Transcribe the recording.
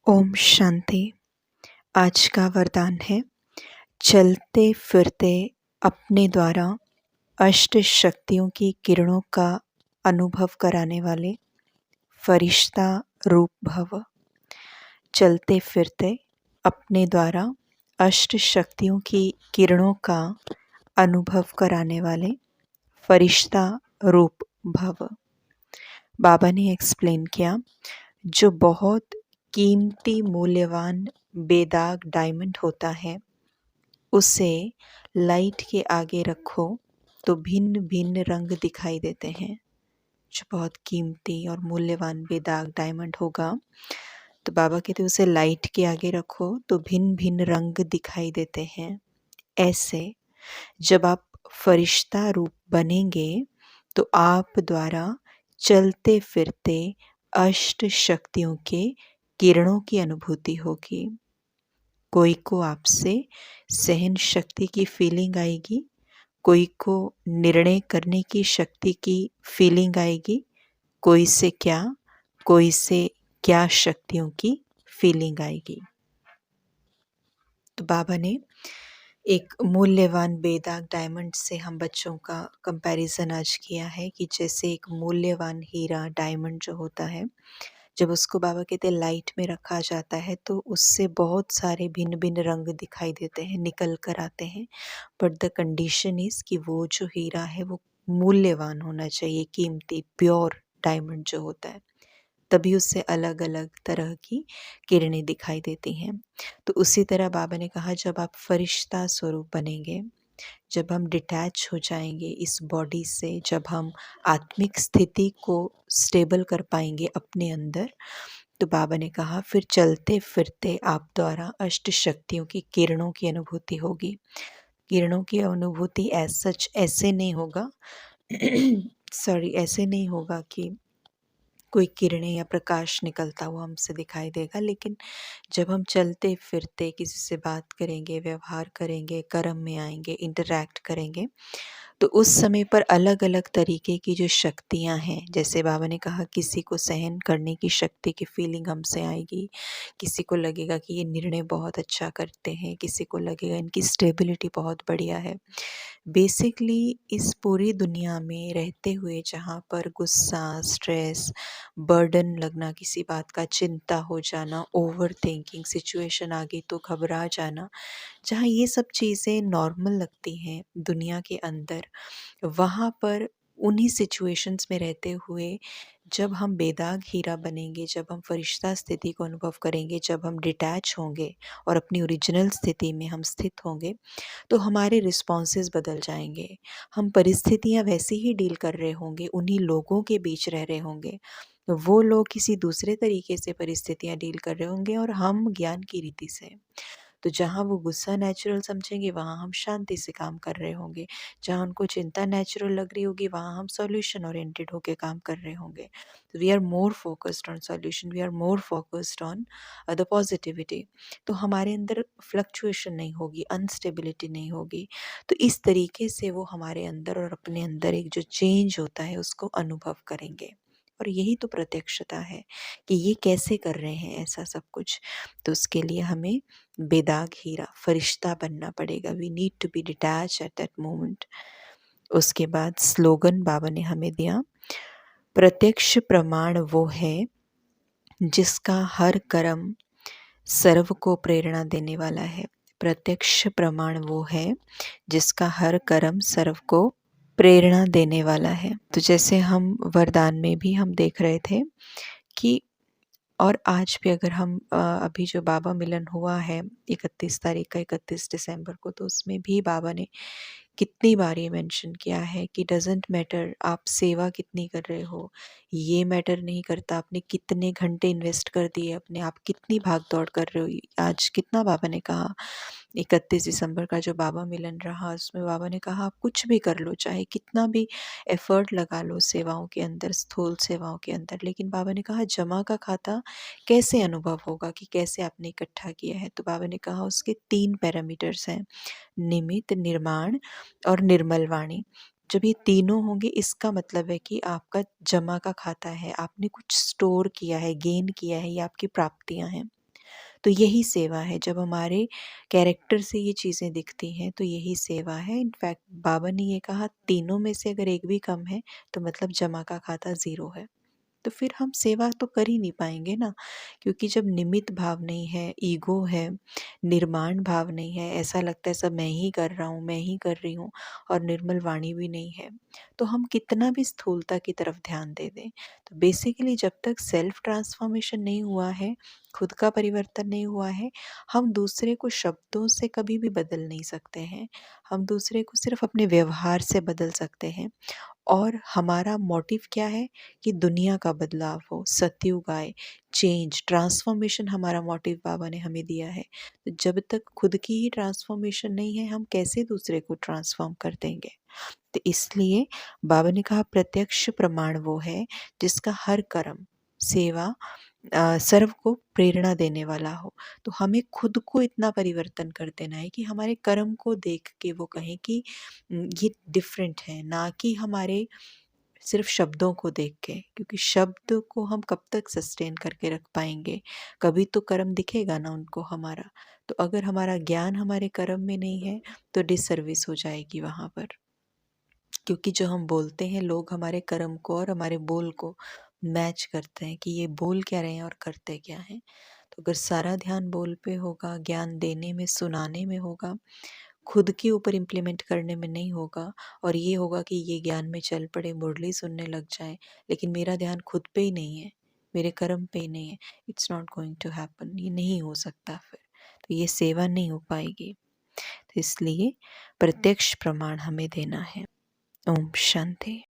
ओम शांति। आज का वरदान है चलते फिरते अपने द्वारा अष्ट शक्तियों की किरणों का अनुभव कराने वाले फरिश्ता रूप भव। चलते फिरते अपने द्वारा अष्ट शक्तियों की किरणों का अनुभव कराने वाले फरिश्ता रूप भव। बाबा ने एक्सप्लेन किया, जो बहुत कीमती मूल्यवान बेदाग डायमंड होता है उसे लाइट के आगे रखो तो भिन्न भिन्न रंग दिखाई देते हैं। जो बहुत कीमती और मूल्यवान बेदाग डायमंड होगा तो बाबा कहते उसे लाइट के आगे रखो तो भिन्न भिन्न रंग दिखाई देते हैं। ऐसे जब आप फरिश्ता रूप बनेंगे तो आप द्वारा चलते फिरते अष्ट शक्तियों के किरणों की अनुभूति होगी। कोई को आपसे सहन शक्ति की फीलिंग आएगी, कोई को निर्णय करने की शक्ति की फीलिंग आएगी, कोई से क्या शक्तियों की फीलिंग आएगी। तो बाबा ने एक मूल्यवान बेदाग डायमंड से हम बच्चों का कंपैरिजन आज किया है कि जैसे एक मूल्यवान हीरा डायमंड जो होता है, जब उसको बाबा कहते हैं लाइट में रखा जाता है तो उससे बहुत सारे भिन्न भिन्न रंग दिखाई देते हैं, निकल कर आते हैं। बट द कंडीशन इज़ कि वो जो हीरा है वो मूल्यवान होना चाहिए, कीमती प्योर डायमंड जो होता है, तभी उससे अलग अलग तरह की किरणें दिखाई देती हैं। तो उसी तरह बाबा ने कहा, जब आप फरिश्ता स्वरूप बनेंगे, जब हम डिटैच हो जाएंगे इस बॉडी से, जब हम आत्मिक स्थिति को स्टेबल कर पाएंगे अपने अंदर, तो बाबा ने कहा फिर चलते फिरते आप द्वारा अष्ट शक्तियों की किरणों की अनुभूति होगी। किरणों की अनुभूति एज सच ऐसे नहीं होगा ऐसे नहीं होगा कि कोई किरणें या प्रकाश निकलता हुआ हमसे दिखाई देगा, लेकिन जब हम चलते फिरते किसी से बात करेंगे, व्यवहार करेंगे, कर्म में आएंगे, इंटरैक्ट करेंगे, तो उस समय पर अलग अलग तरीके की जो शक्तियाँ हैं, जैसे बाबा ने कहा किसी को सहन करने की शक्ति की फीलिंग हमसे आएगी, किसी को लगेगा कि ये निर्णय बहुत अच्छा करते हैं, किसी को लगेगा इनकी स्टेबिलिटी बहुत बढ़िया है। बेसिकली इस पूरी दुनिया में रहते हुए जहाँ पर गुस्सा, स्ट्रेस, बर्डन लगना किसी बात का, चिंता हो जाना, ओवर थिंकिंग, सिचुएशन आ गई तो घबरा जाना, जहाँ ये सब चीज़ें नॉर्मल लगती हैं दुनिया के अंदर, वहाँ पर उन्हीं सिचुएशंस में रहते हुए जब हम बेदाग हीरा बनेंगे, जब हम फरिश्ता स्थिति को अनुभव करेंगे, जब हम डिटैच होंगे और अपनी ओरिजिनल स्थिति में हम स्थित होंगे, तो हमारे रिस्पॉन्सेस बदल जाएंगे। हम परिस्थितियाँ वैसे ही डील कर रहे होंगे, उन्हीं लोगों के बीच रह रहे होंगे, तो वो लोग किसी दूसरे तरीके से परिस्थितियाँ डील कर रहे होंगे और हम ज्ञान की रीति से। तो जहाँ वो गुस्सा नेचुरल समझेंगे वहाँ हम शांति से काम कर रहे होंगे, जहाँ उनको चिंता नेचुरल लग रही होगी वहाँ हम सॉल्यूशन ओरिएंटेड होकर काम कर रहे होंगे। तो we are more focused on solution, we are more focused on the positivity. तो हमारे अंदर फ्लक्चुएशन नहीं होगी, अनस्टेबिलिटी नहीं होगी। तो इस तरीके से वो हमारे अंदर और अपने अंदर एक जो चेंज होता है उसको अनुभव करेंगे। और यही तो प्रत्यक्षता है कि ये कैसे कर रहे हैं ऐसा सब कुछ। तो उसके लिए हमें बेदाग हीरा फरिश्ता बनना पड़ेगा। We need to be detach at that moment. उसके बाद स्लोगन बाबा ने हमें दिया, प्रत्यक्ष प्रमाण वो है जिसका हर कर्म सर्व को प्रेरणा देने वाला है। प्रत्यक्ष प्रमाण वो है जिसका हर कर्म सर्व को प्रेरणा देने वाला है। तो जैसे हम वरदान में भी हम देख रहे थे कि, और आज भी अगर हम अभी जो बाबा मिलन हुआ है 31 तारीख का, 31 दिसंबर को, तो उसमें भी बाबा ने कितनी बार ये मेंशन किया है कि डजेंट मैटर आप सेवा कितनी कर रहे हो, ये मैटर नहीं करता आपने कितने घंटे इन्वेस्ट कर दिए अपने, आप कितनी भाग दौड़ कर रहे हो। आज कितना बाबा ने कहा, 31 दिसंबर का जो बाबा मिलन रहा उसमें बाबा ने कहा आप कुछ भी कर लो, चाहे कितना भी एफर्ट लगा लो सेवाओं के अंदर, स्थूल सेवाओं के अंदर, लेकिन बाबा ने कहा जमा का खाता कैसे अनुभव होगा कि कैसे आपने इकट्ठा किया है। तो बाबा ने कहा उसके 3 पैरामीटर्स हैं, निमित्त, निर्माण और निर्मल वाणी। जब ये तीनों होंगे इसका मतलब है कि आपका जमा का खाता है, आपने कुछ स्टोर किया है, गेन किया है, ये आपकी प्राप्तियां हैं। तो यही सेवा है। जब हमारे कैरेक्टर से ये चीज़ें दिखती हैं तो यही सेवा है। इनफैक्ट बाबा ने ये कहा, तीनों में से अगर एक भी कम है तो मतलब जमा का खाता ज़ीरो है। तो फिर हम सेवा तो कर ही नहीं पाएंगे ना, क्योंकि जब निमित्त भाव नहीं है, ईगो है, निर्माण भाव नहीं है, ऐसा लगता है सब मैं ही कर रहा हूँ, मैं ही कर रही हूँ, और निर्मल वाणी भी नहीं है, तो हम कितना भी स्थूलता की तरफ ध्यान दे दें। तो बेसिकली जब तक सेल्फ ट्रांसफॉर्मेशन नहीं हुआ है, खुद का परिवर्तन नहीं हुआ है, हम दूसरे को शब्दों से कभी भी बदल नहीं सकते हैं। हम दूसरे को सिर्फ अपने व्यवहार से बदल सकते हैं। और हमारा मोटिव क्या है कि दुनिया का बदलाव हो, सतयुग आए, चेंज, ट्रांसफॉर्मेशन हमारा मोटिव बाबा ने हमें दिया है। तो जब तक खुद की ही ट्रांसफॉर्मेशन नहीं है, हम कैसे दूसरे को ट्रांसफॉर्म कर देंगे। तो इसलिए बाबा ने कहा, प्रत्यक्ष प्रमाण वो है जिसका हर कर्म, सेवा, सर्व को प्रेरणा देने वाला हो। तो हमें खुद को इतना परिवर्तन कर देना है कि हमारे कर्म को देख के वो कहें कि ये डिफरेंट है, ना कि हमारे सिर्फ शब्दों को देख के, क्योंकि शब्द को हम कब तक सस्टेन करके रख पाएंगे, कभी तो कर्म दिखेगा ना उनको हमारा। तो अगर हमारा ज्ञान हमारे कर्म में नहीं है तो डिसर्विस हो जाएगी वहाँ पर, क्योंकि जो हम बोलते हैं, लोग हमारे कर्म को और हमारे बोल को मैच करते हैं कि ये बोल क्या रहे हैं और करते क्या हैं। तो अगर सारा ध्यान बोल पे होगा, ज्ञान देने में, सुनाने में होगा, खुद के ऊपर इम्प्लीमेंट करने में नहीं होगा, और ये होगा कि ये ज्ञान में चल पड़े, मुरली सुनने लग जाए, लेकिन मेरा ध्यान खुद पे ही नहीं है, मेरे कर्म पे ही नहीं है, it's not going to happen. ये नहीं हो सकता फिर, तो ये सेवा नहीं हो पाएगी। तो इसलिए प्रत्यक्ष प्रमाण हमें देना है। ओम शांति।